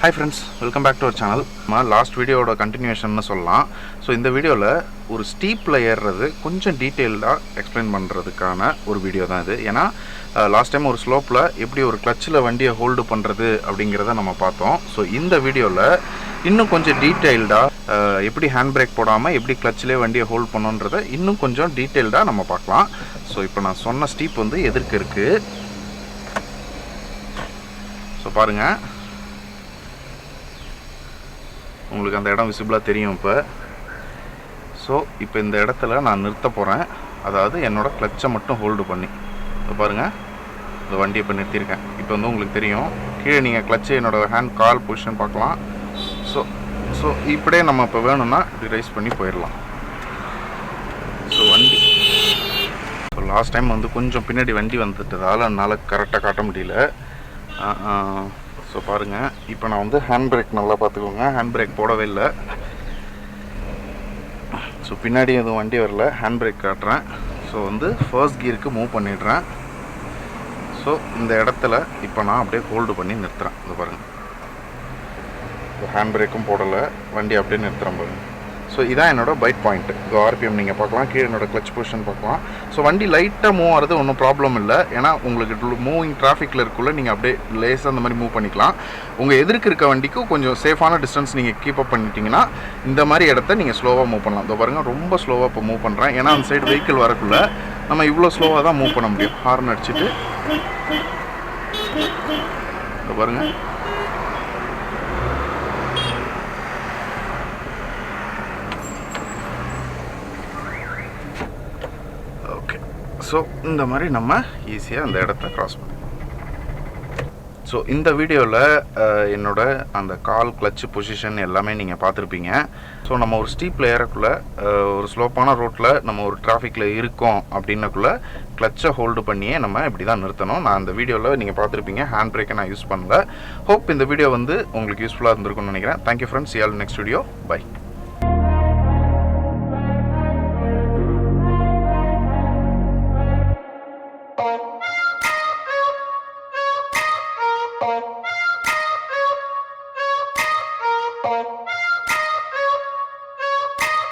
Hi friends, welcome back to our channel. Last video continuation சொல்லலாம். So இந்த வீடியோவில் ஒரு ஸ்டீப்பில் ஏறுறது கொஞ்சம் டீட்டெயில்டாக எக்ஸ்பிளைன் பண்ணுறதுக்கான ஒரு வீடியோ தான் இது. ஏன்னா லாஸ்ட் டைம் ஒரு ஸ்லோப்பில் எப்படி ஒரு கிளச்சில் வண்டியை ஹோல்டு பண்ணுறது அப்படிங்கிறத நம்ம பார்த்தோம். ஸோ இந்த வீடியோவில் இன்னும் கொஞ்சம் டீட்டெயில்டாக எப்படி ஹேண்ட் பிரேக் போடாமல் எப்படி கிளச்சிலே வண்டியை ஹோல்ட் பண்ணுன்றதை இன்னும் கொஞ்சம் டீட்டெயில்டாக நம்ம பார்க்கலாம். ஸோ இப்போ நான் சொன்ன ஸ்டீப் வந்து எதற்கு இருக்குது. ஸோ பாருங்கள், உங்களுக்கு அந்த இடம் விசிபிளாக தெரியும். ஸோ இப்போ இந்த இடத்துல நான் நிறுத்த போகிறேன். அதாவது என்னோடய கிளச்சை மட்டும் ஹோல்டு பண்ணி இப்போ பாருங்கள், இந்த வண்டியை இப்போ நிறுத்தியிருக்கேன். இப்போ வந்து உங்களுக்கு தெரியும், கீழே நீங்கள் கிளச்சு என்னோடய ஹேண்ட் கால் பொசிஷன் பார்க்கலாம். ஸோ இப்படியே நம்ம இப்போ வேணும்னா இப்படி ரைஸ் பண்ணி போயிடலாம். ஸோ வண்டி லாஸ்ட் டைம் வந்து கொஞ்சம் பின்னாடி வண்டி வந்துட்டதால் என்னால் கரெக்டாக காட்ட முடியல. ஸோ பாருங்கள், இப்போ நான் வந்து ஹேண்ட் பிரேக் நல்லா பார்த்துக்கோங்க. ஹேண்ட் பிரேக் போடவே இல்லை. ஸோ பின்னாடி எதுவும் வண்டி வரல, ஹேண்ட் பிரேக் காட்டுறேன். ஸோ வந்து ஃபர்ஸ்ட் கியருக்கு மூவ் பண்ணிடுறேன். ஸோ இந்த இடத்துல இப்போ நான் அப்படியே ஹோல்டு பண்ணி நிறுத்துகிறேன். இது பாருங்கள், இப்போ ஹேண்ட் பிரேக்கும் போடலை, வண்டி அப்படியே நிறுத்துகிறேன் பாருங்கள். ஸோ இதான் என்னோடய பைட் பாயிண்ட்டு. இது ஆர்பிஎம் நீங்கள் பார்க்கலாம், கீழே என்னோடய கிளச் பொசிஷன் பார்க்கலாம். ஸோ வண்டி லைட்டாக மூவ் ஆகிறது ஒன்றும் ப்ராப்ளம் இல்லை. ஏன்னா உங்களுக்கு மூவிங் டிராஃபிக்கில் இருக்குள்ள நீங்கள் அப்படியே லேஸாக அந்த மாதிரி மூவ் பண்ணிக்கலாம். உங்கள் எதிர்க்கு இருக்க வண்டிக்கும் கொஞ்சம் சேஃபான டிஸ்டன்ஸ் நீங்கள் கீப் அப் பண்ணிட்டீங்கன்னா இந்த மாதிரி இடத்த நீங்கள் ஸ்லோவாக மூவ் பண்ணலாம். இதோ பாருங்கள், ரொம்ப ஸ்லோவாக இப்போ மூவ் பண்ணுறேன். ஏன்னா அந்த சைடு வெஹிக்கிள் வரக்குள்ள நம்ம இவ்வளோ ஸ்லோவாக தான் மூவ் பண்ண முடியும். ஹார்ன் அடிச்சுட்டு இதோ பாருங்கள். ஸோ இந்த மாதிரி நம்ம ஈஸியாக அந்த இடத்த க்ராஸ் பண்ணலாம். ஸோ இந்த வீடியோவில் என்னோட அந்த கால் கிளச்சு பொசிஷன் எல்லாமே நீங்கள் பார்த்துருப்பீங்க. ஸோ நம்ம ஒரு ஸ்டீப்பில் ஏறக்குள்ளே ஒரு ஸ்லோப்பான ரோட்டில் நம்ம ஒரு டிராஃபிக்கில் இருக்கோம் அப்படின்னக்குள்ளே கிளச்சை ஹோல்டு பண்ணியே நம்ம இப்படி தான் நிறுத்தணும். நான் அந்த வீடியோவில் நீங்கள் பார்த்துருப்பீங்க, ஹேண்ட் பிரேக்கை நான் யூஸ் பண்ணல. ஹோப் இந்த வீடியோ வந்து உங்களுக்கு யூஸ்ஃபுல்லாக இருந்திருக்கும்னு நினைக்கிறேன். Thank you friends, see you all next video. Bye.